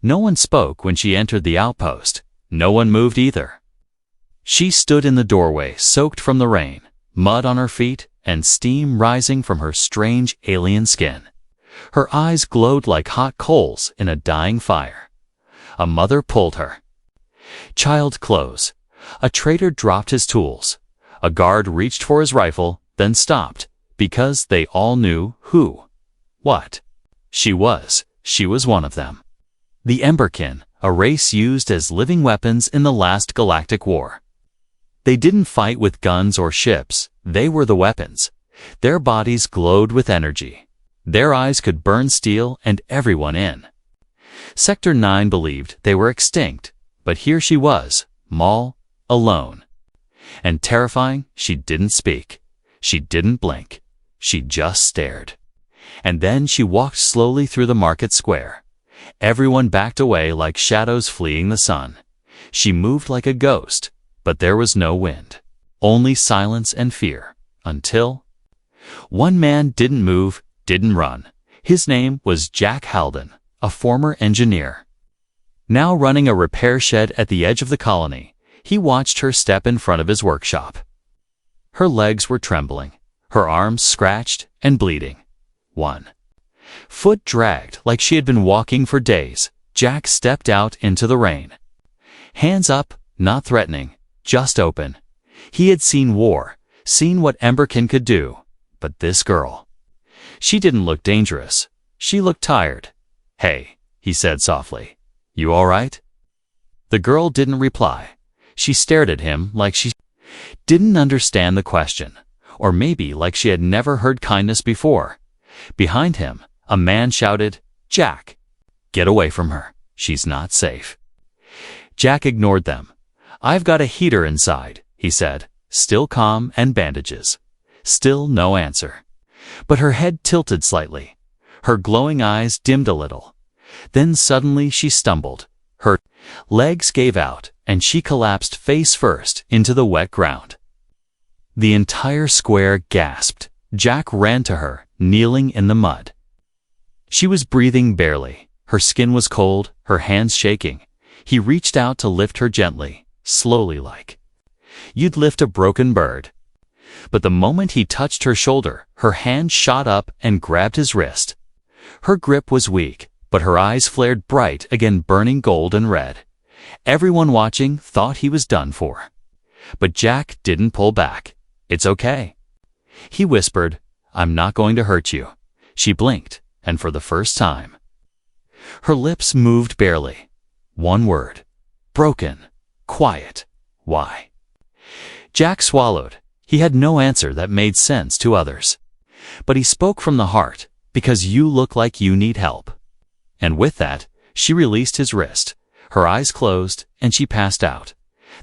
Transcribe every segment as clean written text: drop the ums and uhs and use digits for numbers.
No one spoke when she entered the outpost. No one moved either. She stood in the doorway, soaked from the rain, mud on her feet, and steam rising from her strange alien skin. Her eyes glowed like hot coals in a dying fire. A mother pulled her. Child close. A trader dropped his tools. A guard reached for his rifle, then stopped, because they all knew who, what she was. She was one of them. The Emberkin, a race used as living weapons in the last Galactic War. They didn't fight with guns or ships, they were the weapons. Their bodies glowed with energy. Their eyes could burn steel and everyone in. Sector 9 believed they were extinct, but here she was, Maul, alone. And terrifying, she didn't speak. She didn't blink. She just stared. And then she walked slowly through the market square. Everyone backed away like shadows fleeing the sun. She moved like a ghost, but there was no wind. Only silence and fear, until one man didn't move, didn't run. His name was Jack Halden, a former engineer. Now running a repair shed at the edge of the colony, he watched her step in front of his workshop. Her legs were trembling, her arms scratched and bleeding. One foot dragged like she had been walking for days. Jack stepped out into the rain. Hands up, not threatening, just open. He had seen war, seen what Emberkin could do, but this girl. She didn't look dangerous. She looked tired. "Hey," he said softly. "You all right?" The girl didn't reply. She stared at him like she didn't understand the question, or maybe like she had never heard kindness before. Behind him, a man shouted, "Jack, get away from her. She's not safe." Jack ignored them. "I've got a heater inside," he said, still calm, and bandages. Still no answer. But her head tilted slightly. Her glowing eyes dimmed a little. Then suddenly she stumbled. Her legs gave out, and she collapsed face first into the wet ground. The entire square gasped. Jack ran to her, kneeling in the mud. She was breathing barely. Her skin was cold, her hands shaking. He reached out to lift her gently, slowly like you'd lift a broken bird. But the moment he touched her shoulder, her hand shot up and grabbed his wrist. Her grip was weak, but her eyes flared bright again, burning gold and red. Everyone watching thought he was done for. But Jack didn't pull back. "It's okay," he whispered. "I'm not going to hurt you." She blinked, and for the first time, her lips moved barely. One word. Broken. Quiet. "Why?" Jack swallowed. He had no answer that made sense to others. But he spoke from the heart, "Because you look like you need help." And with that, she released his wrist. Her eyes closed, and she passed out.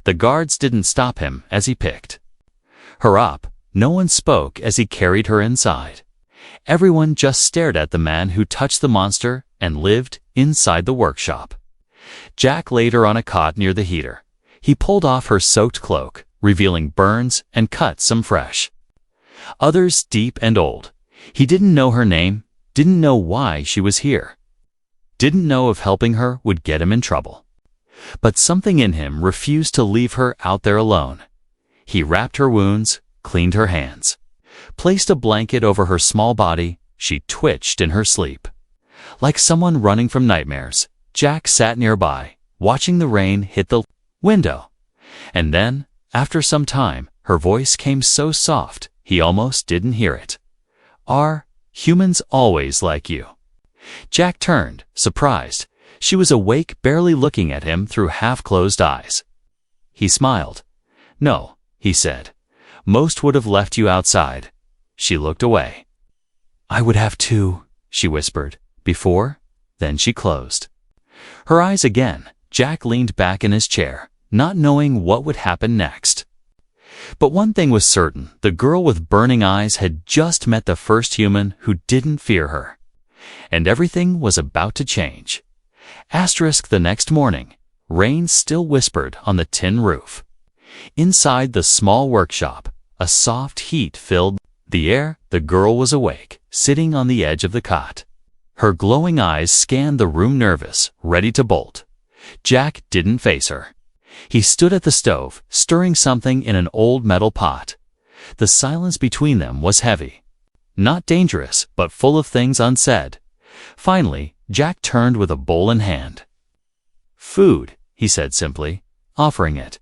The guards didn't stop him as he picked her up. No one spoke as he carried her inside. Everyone just stared at the man who touched the monster and lived inside the workshop. Jack laid her on a cot near the heater. He pulled off her soaked cloak, revealing burns and cuts, some fresh, others deep and old. He didn't know her name, didn't know why she was here, didn't know if helping her would get him in trouble. But something in him refused to leave her out there alone. He wrapped her wounds, cleaned her hands, placed a blanket over her small body. She twitched in her sleep. Like someone running from nightmares, Jack sat nearby, watching the rain hit the window. And then, after some time, her voice came so soft, he almost didn't hear it. "Are humans always like you?" Jack turned, surprised. She was awake, barely looking at him through half-closed eyes. He smiled. "No," he said. "Most would have left you outside." She looked away. "I would have too," she whispered. "Before?" Then she closed her eyes again. Jack leaned back in his chair, not knowing what would happen next. But one thing was certain. The girl with burning eyes had just met the first human who didn't fear her. And everything was about to change. The next morning, rain still whispered on the tin roof. Inside the small workshop, a soft heat filled the air. The girl was awake, sitting on the edge of the cot. Her glowing eyes scanned the room, nervous, ready to bolt. Jack didn't face her. He stood at the stove, stirring something in an old metal pot. The silence between them was heavy. Not dangerous, but full of things unsaid. Finally, Jack turned with a bowl in hand. "Food," he said simply, offering it.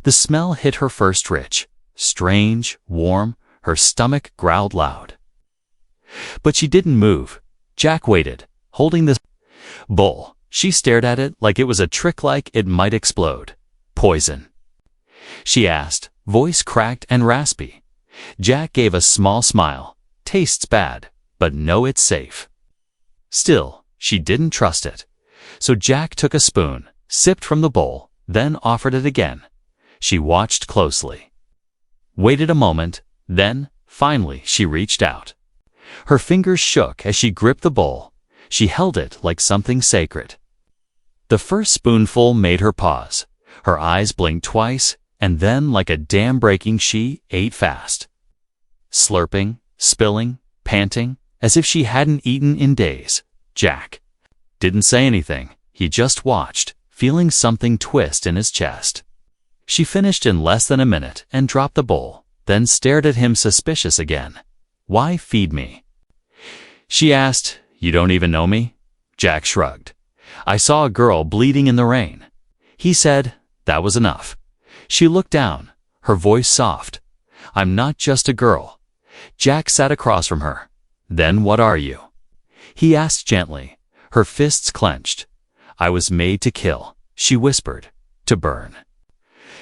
The smell hit her first, rich, strange, warm. Her stomach growled loud. But she didn't move. Jack waited, holding the bowl. She stared at it like it was a trick, like it might explode. "Poison?" she asked, voice cracked and raspy. Jack gave a small smile. "Tastes bad, but no, it's safe." Still, she didn't trust it. So Jack took a spoon, sipped from the bowl, then offered it again. She watched closely. Waited a moment, then, finally, she reached out. Her fingers shook as she gripped the bowl. She held it like something sacred. The first spoonful made her pause. Her eyes blinked twice, and then, like a dam breaking, she ate fast. Slurping, spilling, panting, as if she hadn't eaten in days. Jack didn't say anything. He just watched, feeling something twist in his chest. She finished in less than a minute and dropped the bowl, then stared at him suspicious again. "Why feed me?" she asked. "You don't even know me?" Jack shrugged. "I saw a girl bleeding in the rain." He said. That was enough. She looked down, her voice soft. "I'm not just a girl." Jack sat across from her. "Then what are you?" he asked gently, her fists clenched. "I was made to kill," she whispered. "To burn.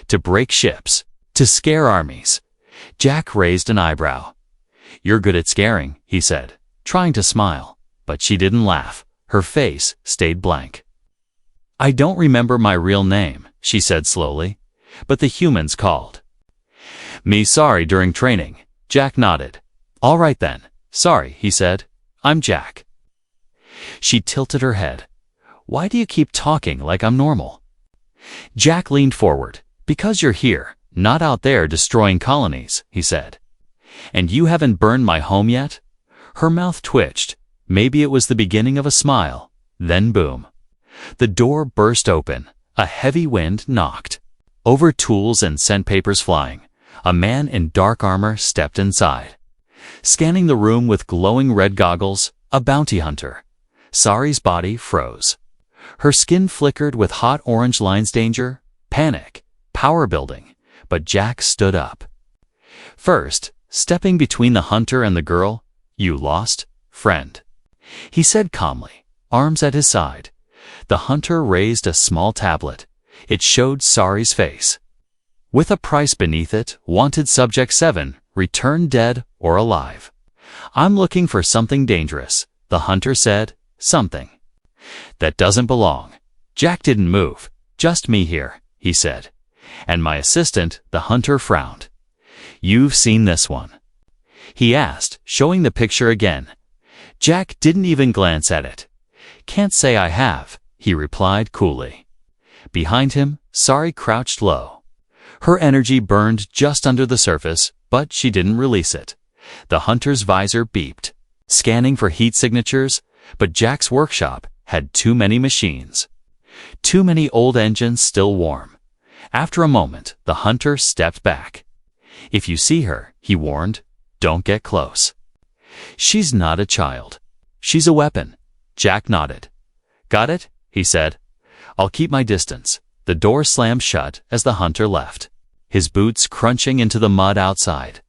To break ships. To scare armies." Jack raised an eyebrow. "You're good at scaring," he said, trying to smile. But she didn't laugh. Her face stayed blank. "I don't remember my real name," she said slowly, "but the humans called me sorry during training." Jack nodded. "All right then. Sorry," he said. "I'm Jack." She tilted her head. "Why do you keep talking like I'm normal?" Jack leaned forward. "Because you're here, not out there destroying colonies," he said. "And you haven't burned my home yet?" Her mouth twitched. Maybe it was the beginning of a smile. Then boom. The door burst open. A heavy wind knocked over tools and sent papers flying. A man in dark armor stepped inside. Scanning the room with glowing red goggles, a bounty hunter. Sari's body froze. Her skin flickered with hot orange lines. Danger, panic, power building. But Jack stood up. First, stepping between the hunter and the girl. "You lost, friend," he said calmly, arms at his side. The hunter raised a small tablet. It showed Sari's face. With a price beneath it, "Wanted Subject 7, return dead or alive." "I'm looking for something dangerous," the hunter said. "Something that doesn't belong." Jack didn't move. "Just me here," he said. "And my assistant," the hunter frowned. "You've seen this one?" he asked, showing the picture again. Jack didn't even glance at it. "Can't say I have," he replied coolly. Behind him, Sari crouched low. Her energy burned just under the surface, but she didn't release it. The hunter's visor beeped, scanning for heat signatures, but Jack's workshop had too many machines. Too many old engines still warm. After a moment, the hunter stepped back. "If you see her," he warned, "don't get close. She's not a child. She's a weapon." Jack nodded. "Got it?" he said. "I'll keep my distance." The door slammed shut as the hunter left, his boots crunching into the mud outside.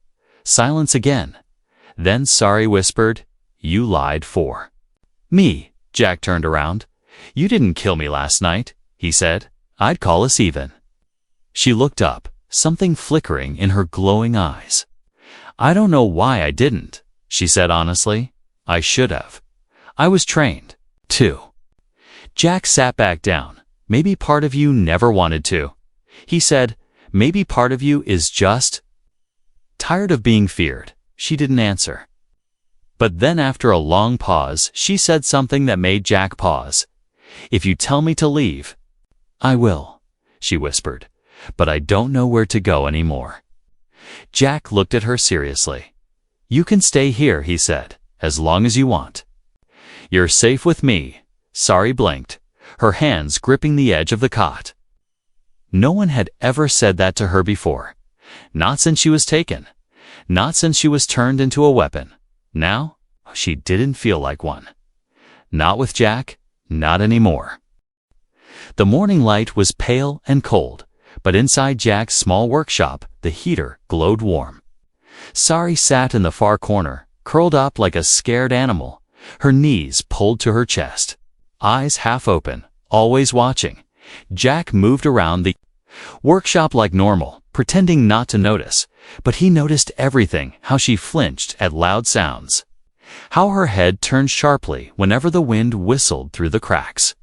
Silence again. Then Sari whispered, "You lied for me." Jack turned around. "You didn't kill me last night," he said. "I'd call us even." She looked up, something flickering in her glowing eyes. "I don't know why I didn't," she said honestly. "I should have. I was trained to." Jack sat back down. "Maybe part of you never wanted to," he said. "Maybe part of you is just tired of being feared." She didn't answer. But then after a long pause, she said something that made Jack pause. "If you tell me to leave, I will," she whispered. "But I don't know where to go anymore." Jack looked at her seriously. "You can stay here," he said, "as long as you want." You're safe with me. Sari blinked, her hands gripping the edge of the cot. No one had ever said that to her before. Not since she was taken. Not since she was turned into a weapon. Now, she didn't feel like one. Not with Jack, not anymore. The morning light was pale and cold, but inside Jack's small workshop, the heater glowed warm. Sari sat in the far corner, curled up like a scared animal, her knees pulled to her chest. Eyes half open, always watching. Jack moved around the workshop like normal, pretending not to notice, but he noticed everything, how she flinched at loud sounds, how her head turned sharply whenever the wind whistled through the cracks,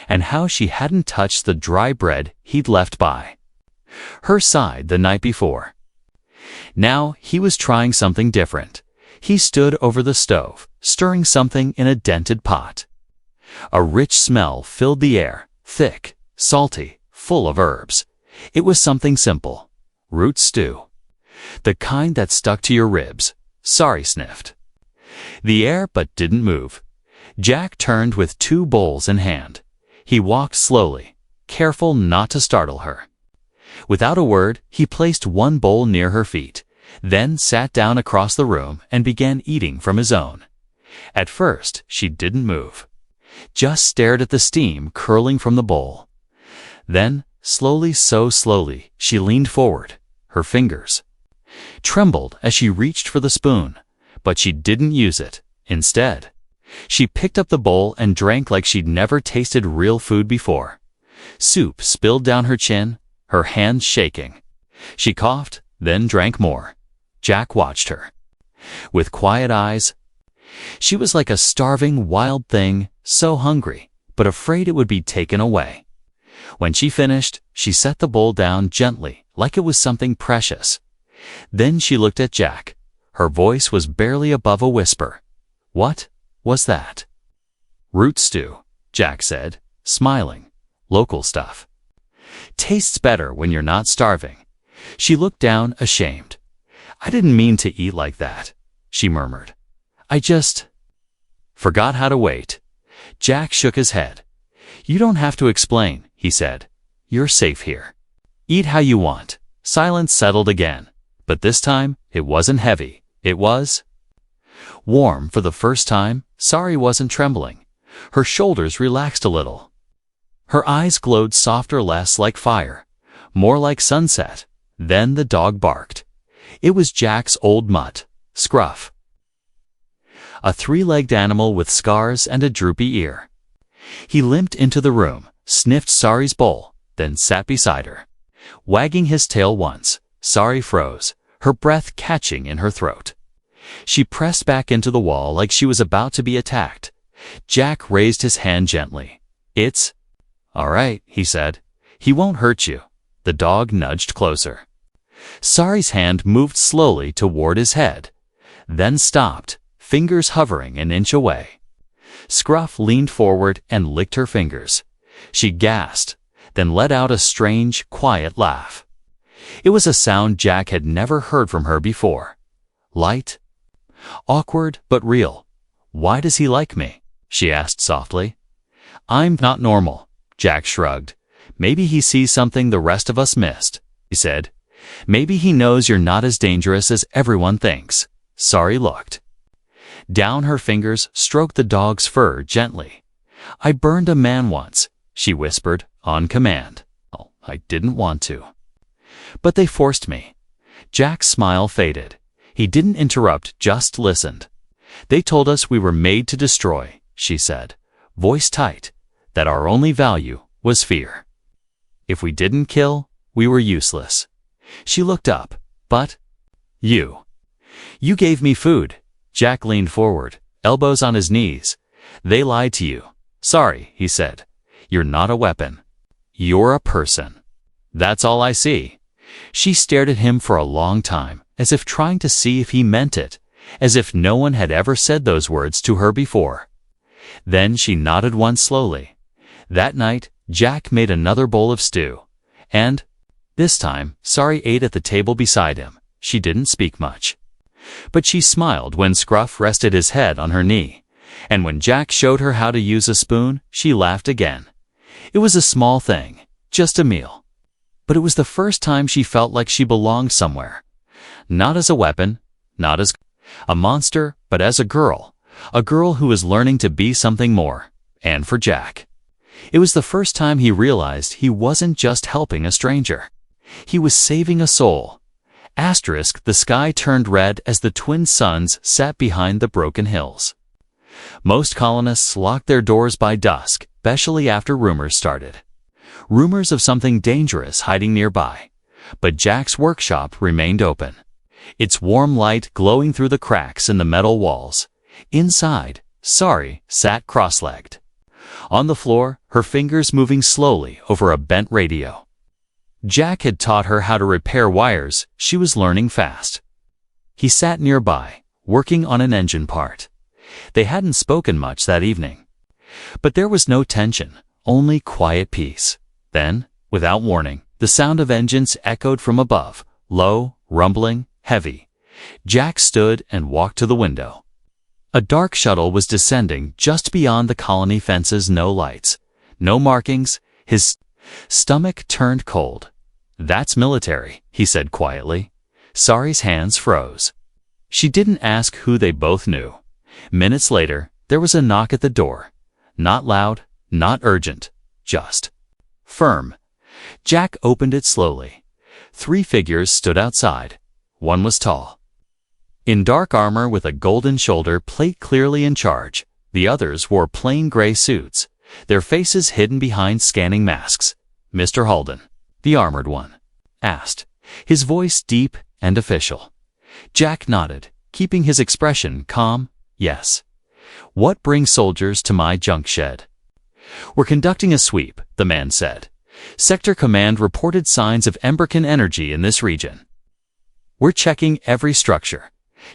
and how she hadn't touched the dry bread he'd left by her side the night before. Now he was trying something different. He stood over the stove, stirring something in a dented pot. A rich smell filled the air, thick, salty, full of herbs. It was something simple. Root stew. The kind that stuck to your ribs. Sari sniffed the air but didn't move. Jack turned with 2 bowls in hand. He walked slowly, careful not to startle her. Without a word, he placed 1 bowl near her feet, then sat down across the room and began eating from his own. At first, she didn't move, just stared at the steam curling from the bowl. Then, slowly, so slowly, she leaned forward. Her fingers trembled as she reached for the spoon, but she didn't use it. Instead, she picked up the bowl and drank like she'd never tasted real food before. Soup spilled down her chin, her hands shaking. She coughed, then drank more. Jack watched her with quiet eyes. She was like a starving wild thing, so hungry, but afraid it would be taken away. When she finished, she set the bowl down gently, like it was something precious. Then she looked at Jack. Her voice was barely above a whisper. "What was that?" "Root stew," Jack said, smiling. "Local stuff. Tastes better when you're not starving." She looked down, ashamed. "I didn't mean to eat like that," she murmured. "I just forgot how to wait." Jack shook his head. "You don't have to explain," he said. "You're safe here. Eat how you want." Silence settled again, but this time it wasn't heavy. It was warm. For the first time, Sari wasn't trembling. Her shoulders relaxed a little. Her eyes glowed softer, less like fire, more like sunset. Then the dog barked. It was Jack's old mutt, Scruff, a 3-legged animal with scars and a droopy ear. He limped into the room, sniffed Sari's bowl, then sat beside her. Wagging his tail once, Sari froze, her breath catching in her throat. She pressed back into the wall like she was about to be attacked. Jack raised his hand gently. "It's all right," he said. "He won't hurt you." The dog nudged closer. Sari's hand moved slowly toward his head, then stopped, fingers hovering an inch away. Scruff leaned forward and licked her fingers. She gasped, then let out a strange, quiet laugh. It was a sound Jack had never heard from her before. Light, awkward, but real. "Why does he like me?" she asked softly. "I'm not normal," Jack shrugged. "Maybe he sees something the rest of us missed," he said. "Maybe he knows you're not as dangerous as everyone thinks." Sari looked down. Her fingers stroked the dog's fur gently. "I burned a man once," she whispered, on command. "Oh, I didn't want to, but they forced me." Jack's smile faded. He didn't interrupt, just listened. "They told us we were made to destroy," she said, voice tight, "that our only value was fear. If we didn't kill, we were useless." She looked up. "But you gave me food." Jack leaned forward, elbows on his knees. "They lied to you." "Sorry," he said. "You're not a weapon. You're a person. That's all I see." She stared at him for a long time, as if trying to see if he meant it, as if no one had ever said those words to her before. Then she nodded once slowly. That night, Jack made another bowl of stew, and this time, Sari ate at the table beside him. She didn't speak much, but she smiled when Scruff rested his head on her knee. And when Jack showed her how to use a spoon, she laughed again. It was a small thing, just a meal. But it was the first time she felt like she belonged somewhere. Not as a weapon, not as a monster, but as a girl who was learning to be something more. And for Jack, it was the first time he realized he wasn't just helping a stranger. He was saving a soul. Asterisk, the sky turned red as the twin suns sat behind the broken hills. Most colonists locked their doors by dusk, especially after rumors started. Rumors of something dangerous hiding nearby. But Jack's workshop remained open, its warm light glowing through the cracks in the metal walls. Inside, Sari sat cross-legged. On the floor, her fingers moving slowly over a bent radio. Jack had taught her how to repair wires. She was learning fast. He sat nearby, working on an engine part. They hadn't spoken much that evening. But there was no tension, only quiet peace. Then, without warning, the sound of engines echoed from above, low, rumbling, heavy. Jack stood and walked to the window. A dark shuttle was descending just beyond the colony fences. No lights, no markings. His stomach turned cold. "That's military," he said quietly. Sari's hands froze. She didn't ask who they both knew. Minutes later, there was a knock at the door. Not loud, not urgent, just firm. Jack opened it slowly. 3 figures stood outside. One was tall, in dark armor with a golden shoulder plate, clearly in charge. The others wore plain gray suits, their faces hidden behind scanning masks. "Mr. Halden," the armored one asked, his voice deep and official. Jack nodded, keeping his expression calm. "Yes." "What brings soldiers to my junk shed?" "We're conducting a sweep," the man said. "Sector Command reported signs of Embercan energy in this region. We're checking every structure."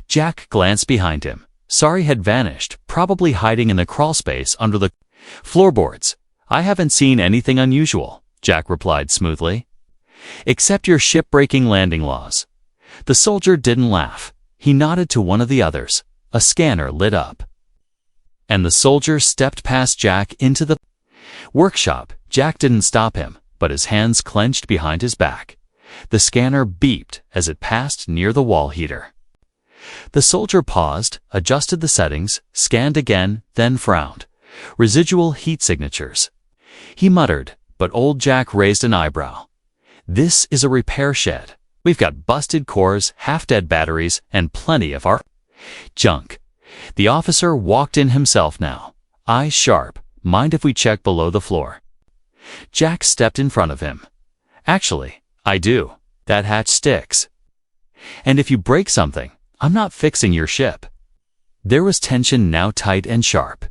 Jack glanced behind him. Sari had vanished, probably hiding in the crawlspace under the floorboards. "I haven't seen anything unusual," Jack replied smoothly. "Except your ship-breaking landing laws." The soldier didn't laugh. He nodded to one of the others. A scanner lit up. And the soldier stepped past Jack into the workshop. Jack didn't stop him, but his hands clenched behind his back. The scanner beeped as it passed near the wall heater. The soldier paused, adjusted the settings, scanned again, then frowned. Residual heat signatures. He muttered, but old Jack raised an eyebrow. "This is a repair shed. We've got busted cores, half-dead batteries, and plenty of our junk." The officer walked in himself now, eyes sharp. "Mind if we check below the floor?" Jack stepped in front of him. "Actually, I do. That hatch sticks. And if you break something, I'm not fixing your ship." There was tension, now tight and sharp.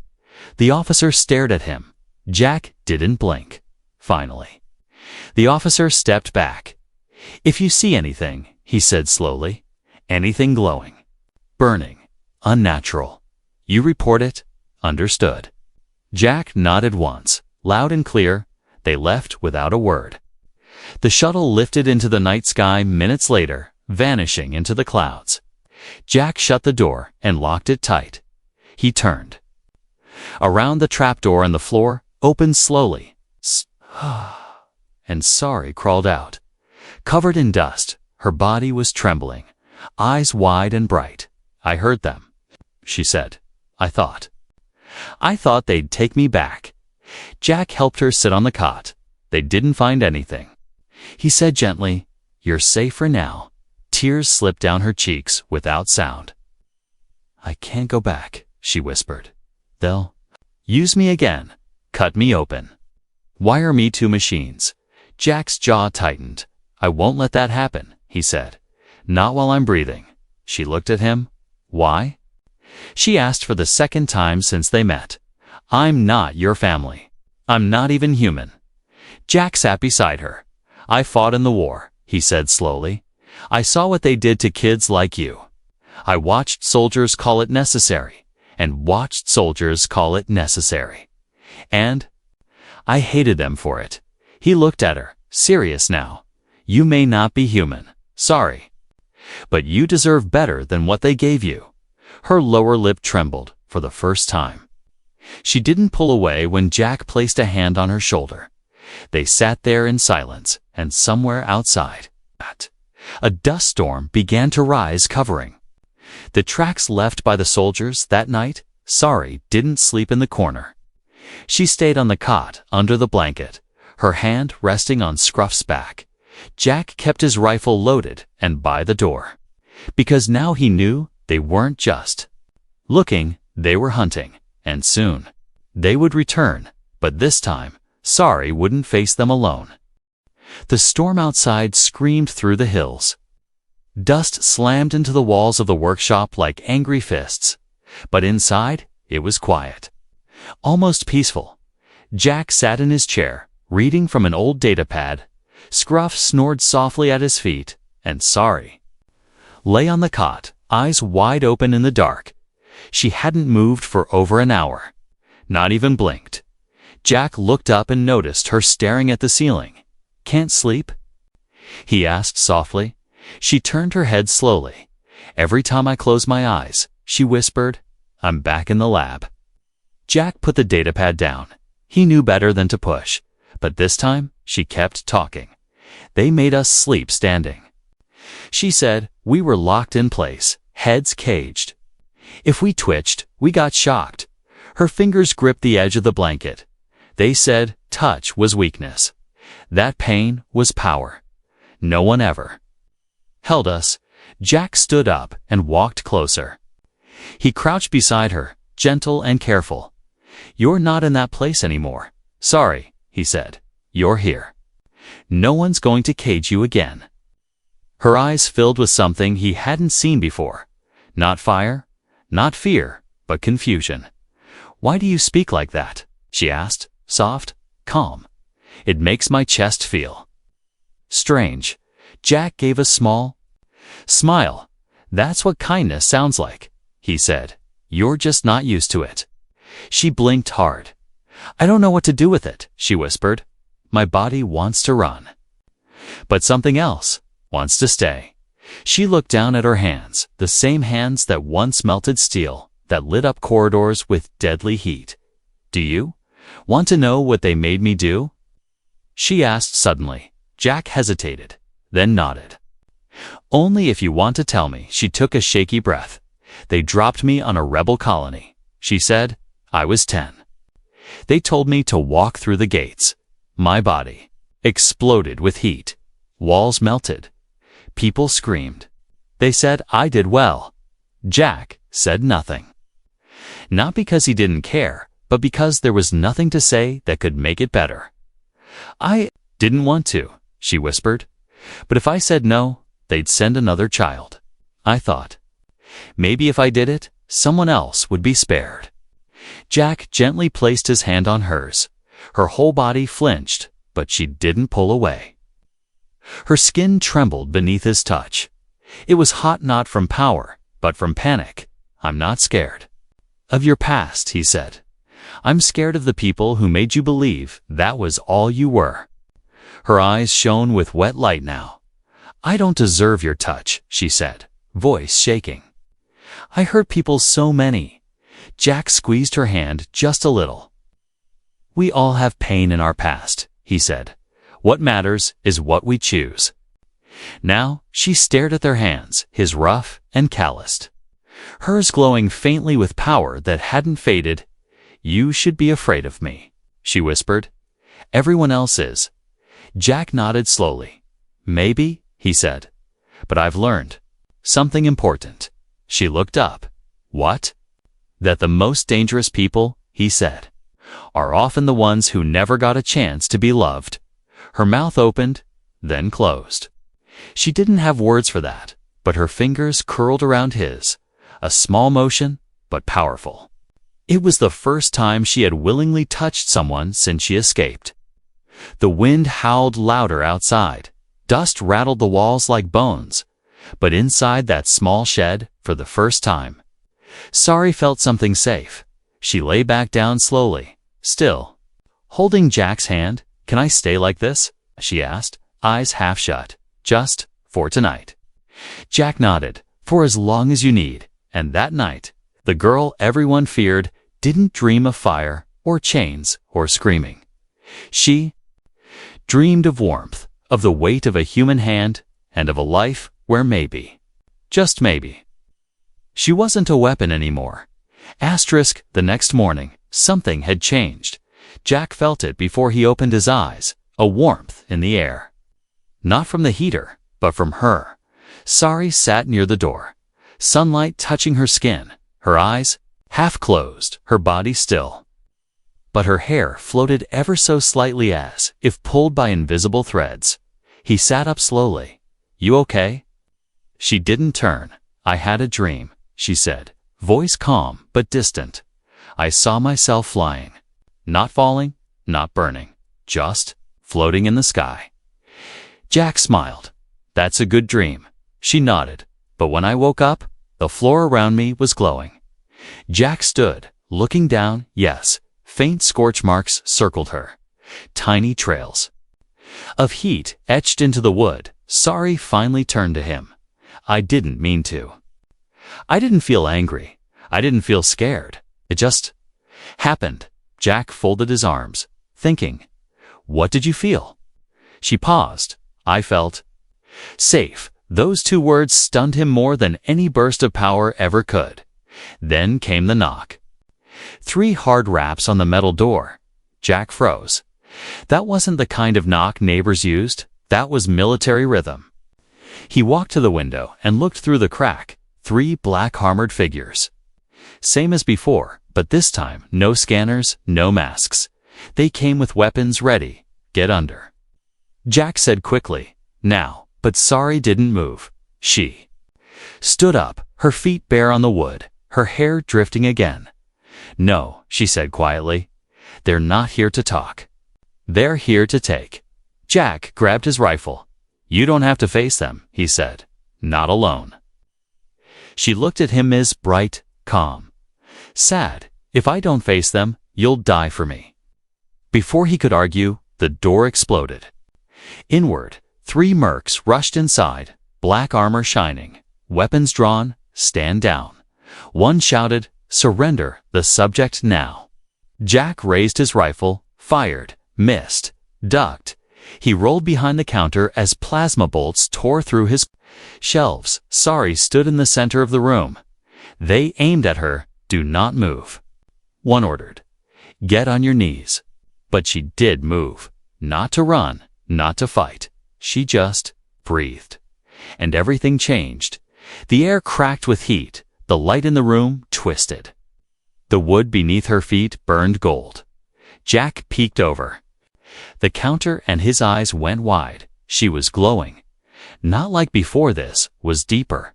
The officer stared at him. Jack didn't blink. Finally, the officer stepped back. "If you see anything," he said slowly, "anything glowing, burning, unnatural, you report it. Understood?" Jack nodded once, loud and clear. They left without a word. The shuttle lifted into the night sky minutes later, vanishing into the clouds. Jack shut the door and locked it tight. He turned around. The trapdoor in the floor opened slowly. And Sari crawled out. Covered in dust, her body was trembling, eyes wide and bright. "I heard them," she said. I thought they'd take me back." Jack helped her sit on the cot. "They didn't find anything," he said gently. "You're safe for now." Tears slipped down her cheeks without sound. "I can't go back," she whispered. "They'll use me again, cut me open, wire me to machines." Jack's jaw tightened. "I won't let that happen," he said. "Not while I'm breathing." She looked at him. "Why?" she asked for the second time since they met. "I'm not your family. I'm not even human." Jack sat beside her. "I fought in the war," he said slowly. "I saw what they did to kids like you. I watched soldiers call it necessary, and watched soldiers call it necessary. And I hated them for it." He looked at her, serious now. "You may not be human, sorry, but you deserve better than what they gave you." Her lower lip trembled. for the first time. She didn't pull away when Jack placed a hand on her shoulder. They sat there in silence, and somewhere outside, a dust storm began to rise, covering the tracks left by the soldiers that night. Sari didn't sleep in the corner. She stayed on the cot under the blanket, her hand resting on Scruff's back. Jack kept his rifle loaded and by the door, because now he knew they weren't just looking, they were hunting, and soon they would return, but this time Sari wouldn't face them alone. The storm outside screamed through the hills. Dust slammed into the walls of the workshop like angry fists, but inside it was quiet, almost peaceful. Jack sat in his chair, reading from an old datapad. Scruff snored softly at his feet, and Sari lay on the cot, eyes wide open in the dark. She hadn't moved for over an hour, not even blinked. Jack looked up and noticed her staring at the ceiling. "Can't sleep?" he asked softly. She turned her head slowly. "Every time I close my eyes," she whispered, "I'm back in the lab." Jack put the datapad down. He knew better than to push, but this time she kept talking. "They made us sleep standing," she said. "We were locked in place, heads caged. If we twitched, we got shocked." Her fingers gripped the edge of the blanket. "They said touch was weakness. That pain was power. No one ever held us." Jack stood up and walked closer. He crouched beside her, gentle and careful. "You're not in that place anymore, Sari," he said. "You're here. No one's going to cage you again." Her eyes filled with something he hadn't seen before. Not fire, not fear, but confusion. "Why do you speak like that?" she asked, soft, calm. "It makes my chest feel strange." Jack gave a small smile. "That's what kindness sounds like," he said. "You're just not used to it." She blinked hard. "I don't know what to do with it," she whispered. "My body wants to run, but something else wants to stay." She looked down at her hands, the same hands that once melted steel, that lit up corridors with deadly heat. "Do you want to know what they made me do?" she asked suddenly. Jack hesitated, then nodded. "Only if you want to tell me." She took a shaky breath. "They dropped me on a rebel colony," she said. "I was 10. They told me to walk through the gates. My body exploded with heat. Walls melted. People screamed. They said I did well." Jack said nothing. Not because he didn't care, but because there was nothing to say that could make it better. "I didn't want to," she whispered. "But if I said no, they'd send another child. I thought maybe if I did it, someone else would be spared." Jack gently placed his hand on hers. Her whole body flinched, but she didn't pull away. Her skin trembled beneath his touch. It was hot, not from power, but from panic. "I'm not scared of your past," he said. "I'm scared of the people who made you believe that was all you were." Her eyes shone with wet light now. "I don't deserve your touch," she said, voice shaking. "I hurt people so many." Jack squeezed her hand just a little. "We all have pain in our past," he said. "What matters is what we choose." Now she stared at their hands, his rough and calloused, hers glowing faintly with power that hadn't faded. "You should be afraid of me," she whispered. "Everyone else is." Jack nodded slowly. "Maybe," he said. "But I've learned something important." She looked up. "What?" "That the most dangerous people," he said, "are often the ones who never got a chance to be loved." Her mouth opened, then closed. She didn't have words for that, but her fingers curled around his, a small motion, but powerful. It was the first time she had willingly touched someone since she escaped. The wind howled louder outside. Dust rattled the walls like bones. But inside that small shed, for the first time, Sari felt something safe. She lay back down slowly, still, holding Jack's hand. "Can I stay like this?" she asked, eyes half shut. "Just for tonight." Jack nodded. "For as long as you need." And that night, The girl everyone feared didn't dream of fire or chains or screaming. She dreamed of warmth, of the weight of a human hand, and of a life where maybe, just maybe, she wasn't a weapon anymore. The next morning, something had changed. Jack felt it before he opened his eyes, a warmth in the air. Not from the heater, but from her. Sari sat near the door, sunlight touching her skin, her eyes half closed, her body still. But her hair floated ever so slightly as if pulled by invisible threads. He sat up slowly. "You okay?" She didn't turn. "I had a dream," she said, voice calm but distant. "I saw myself flying. Not falling, not burning, just floating in the sky." Jack smiled. "That's a good dream." She nodded. "But when I woke up, the floor around me was glowing." Jack stood, looking down. Yes, faint scorch marks circled her. Tiny trails of heat etched into the wood. Sari finally turned to him. "I didn't mean to." "I didn't feel angry. I didn't feel scared. It just happened." Jack folded his arms, thinking. "What did you feel?" She paused. "I felt safe." Those two words stunned him more than any burst of power ever could. Then came the knock. 3 hard raps on the metal door. Jack froze. That wasn't the kind of knock neighbors used. That was military rhythm. He walked to the window and looked through the crack. 3 black armored figures. Same as before, but this time no scanners, no masks. They came with weapons ready. "Get under," Jack said quickly. "Now." But Sari didn't move. She stood up, her feet bare on the wood, her hair drifting again. "No," she said quietly. "They're not here to talk. They're here to take." Jack grabbed his rifle. "You don't have to face them," he said. "Not alone." She looked at him, as bright, calm. "Sad. If I don't face them, you'll die for me." Before he could argue, the door exploded. Inward, 3 mercs rushed inside, black armor shining, weapons drawn. "Stand down." One shouted, "Surrender the subject now." Jack raised his rifle, fired, missed, ducked. He rolled behind the counter as plasma bolts tore through his shelves. Sari stood in the center of the room. They aimed at her. "Do not move," one ordered. "Get on your knees." But she did move. Not to run, not to fight. She just breathed. And everything changed. The air cracked with heat. The light in the room twisted. The wood beneath her feet burned gold. Jack peeked over the counter and his eyes went wide. She was glowing. Not like before, this was deeper.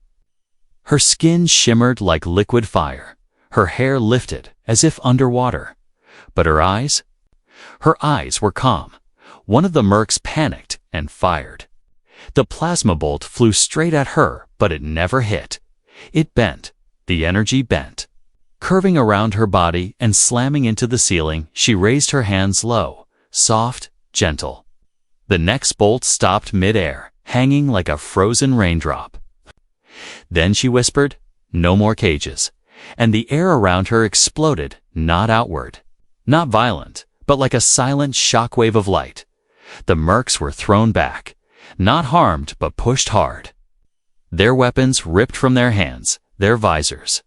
Her skin shimmered like liquid fire. Her hair lifted as if underwater. But her eyes were calm. One of the mercs panicked and fired. The plasma bolt flew straight at her, but it never hit. It bent. The energy bent. Curving around her body and slamming into the ceiling, she raised her hands low, soft, gentle. The next bolt stopped mid-air, hanging like a frozen raindrop. Then she whispered, "No more cages." And the air around her exploded, not outward. Not violent, but like a silent shockwave of light. The mercs were thrown back, not harmed but pushed hard. Their weapons ripped from their hands, their visors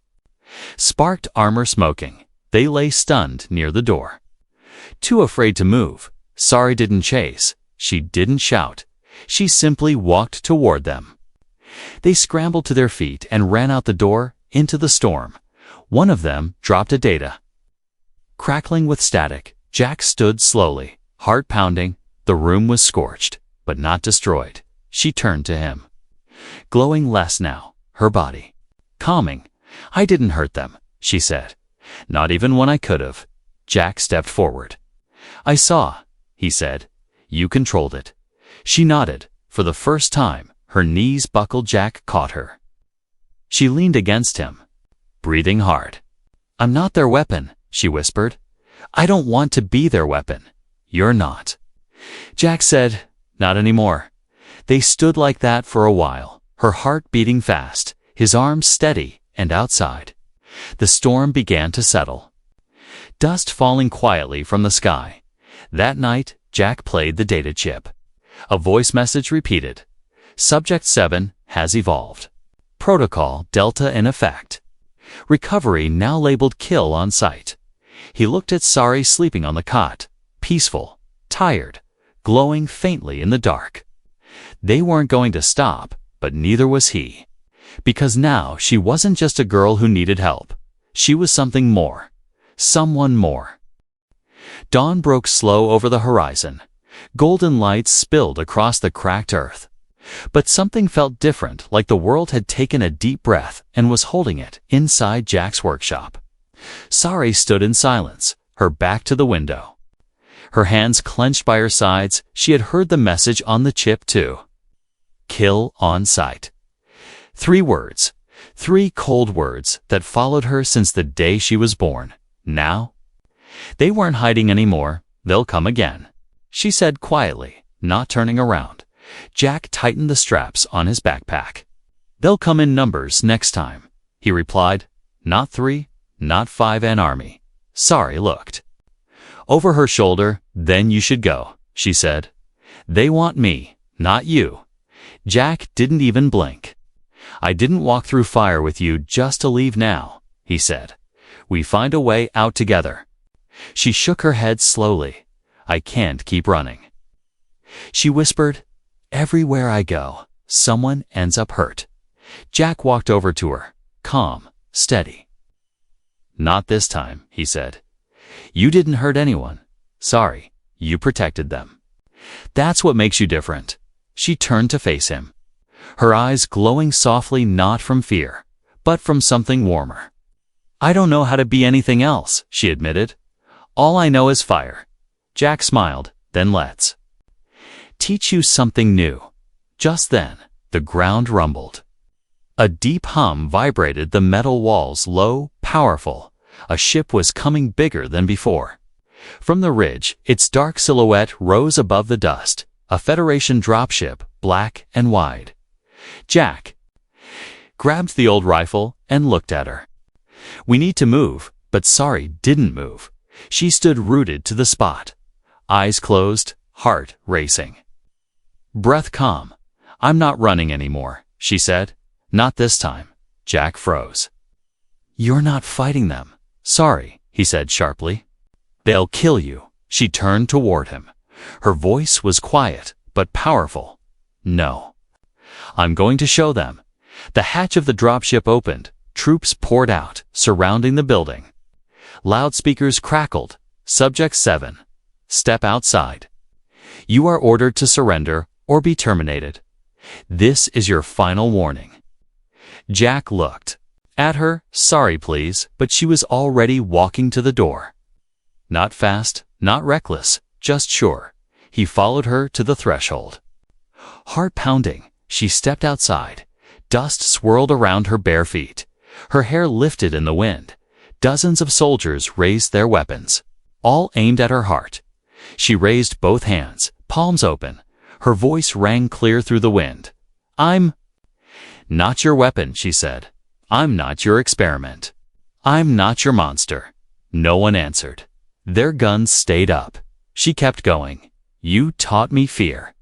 sparked, armor smoking. They lay stunned near the door, too afraid to move. Sari didn't chase. She didn't shout. She simply walked toward them. They scrambled to their feet and ran out the door, into the storm. One of them dropped a data. Crackling with static, Jack stood slowly, heart pounding. The room was scorched, but not destroyed. She turned to him. Glowing less now, her body calming. "I didn't hurt them," she said. "Not even when I could have." Jack stepped forward. "I saw," he said. "You controlled it." She nodded. For the first time, her knees buckled. Jack caught her. She leaned against him, breathing hard. "I'm not their weapon," she whispered. "I don't want to be their weapon." "You're not." Jack said, "Not anymore." They stood like that for a while, her heart beating fast, his arms steady, and outside. The storm began to settle, dust falling quietly from the sky. That night, Jack played the data chip. A voice message repeated, "Subject 7 has evolved. Protocol Delta in effect. Recovery now labeled kill on site." He looked at Sari sleeping on the cot, peaceful, tired, glowing faintly in the dark. They weren't going to stop, but neither was he. Because now she wasn't just a girl who needed help. She was something more. Someone more. Dawn broke slow over the horizon. Golden lights spilled across the cracked earth. But something felt different, like the world had taken a deep breath and was holding it inside Jack's workshop. Sari stood in silence, her back to the window. Her hands clenched by her sides. She had heard the message on the chip too. Kill on sight. 3 words. 3 cold words that followed her since the day she was born. Now? They weren't hiding anymore. They'll come again, she said quietly, not turning around. Jack tightened the straps on his backpack. They'll come in numbers next time, he replied. Not 3, not 5, an army. Sari looked over her shoulder. Then you should go, she said. They want me, not you. Jack didn't even blink. I didn't walk through fire with you just to leave now, he said. We find a way out together. She shook her head slowly. I can't keep running. She whispered, everywhere I go, someone ends up hurt. Jack walked over to her, calm, steady. Not this time, he said. You didn't hurt anyone. Sorry, you protected them. That's what makes you different. She turned to face him, her eyes glowing softly, not from fear, but from something warmer. I don't know how to be anything else, she admitted. All I know is fire. Jack smiled, then let's teach you something new. Just then, the ground rumbled. A deep hum vibrated the metal walls, low, powerful. A ship was coming bigger than before. From the ridge, its dark silhouette rose above the dust, a Federation dropship, black and wide. Jack grabbed the old rifle and looked at her. We need to move, but Sari didn't move. She stood rooted to the spot, eyes closed, heart racing. Breath calm. I'm not running anymore, she said. Not this time. Jack froze. You're not fighting them. Sorry, he said sharply. They'll kill you. She turned toward him. Her voice was quiet, but powerful. No. I'm going to show them. The hatch of the dropship opened. Troops poured out, surrounding the building. Loudspeakers crackled. Subject 7. Step outside. You are ordered to surrender or be terminated. This is your final warning. Jack looked at her. Sorry, please, but she was already walking to the door. Not fast, not reckless, just sure. He followed her to the threshold. Heart pounding, she stepped outside. Dust swirled around her bare feet. Her hair lifted in the wind. Dozens of soldiers raised their weapons, all aimed at her heart. She raised both hands, palms open. Her voice rang clear through the wind. I'm not your weapon, she said. I'm not your experiment. I'm not your monster. No one answered. Their guns stayed up. She kept going. You taught me fear.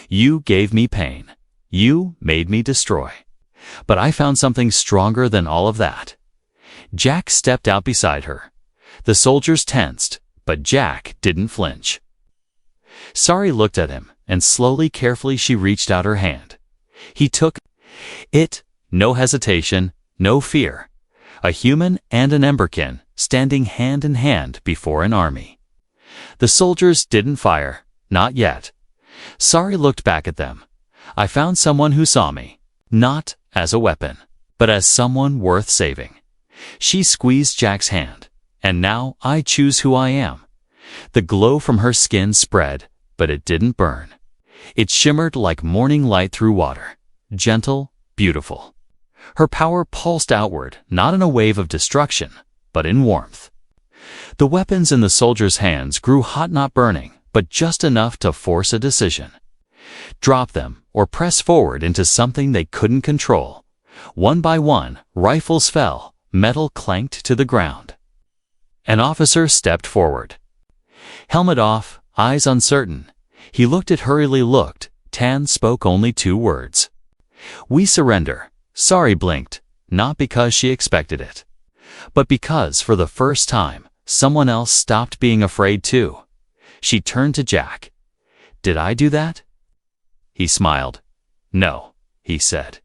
You gave me pain. You made me destroy. But I found something stronger than all of that. Jack stepped out beside her. The soldiers tensed, but Jack didn't flinch. Sari looked at him, and slowly, carefully she reached out her hand. He took it, no hesitation, no fear. A human and an emberkin standing hand in hand before an army. The soldiers didn't fire, not yet. Sari looked back at them. I found someone who saw me, not as a weapon, but as someone worth saving. She squeezed Jack's hand. And now I choose who I am. The glow from her skin spread, but it didn't burn. It shimmered like morning light through water, gentle, beautiful. Her power pulsed outward, not in a wave of destruction, but in warmth. The weapons in the soldiers' hands grew hot, not burning, but just enough to force a decision. Drop them, or press forward into something they couldn't control. One by one, rifles fell, Metal clanked to the ground. An officer stepped forward. Helmet off, eyes uncertain. He hurriedly looked. Tan spoke only 2 words. "We surrender." Sorry blinked, not because she expected it, but because for the first time, someone else stopped being afraid too. She turned to Jack. "Did I do that?" He smiled. "No," he said.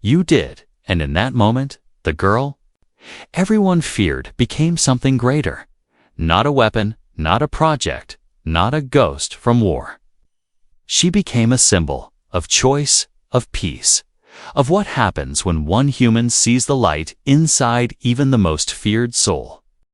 "You did," and in that moment, the girl everyone feared became something greater. Not a weapon, not a project, not a ghost from war. She became a symbol of choice, of peace, of what happens when one human sees the light inside even the most feared soul.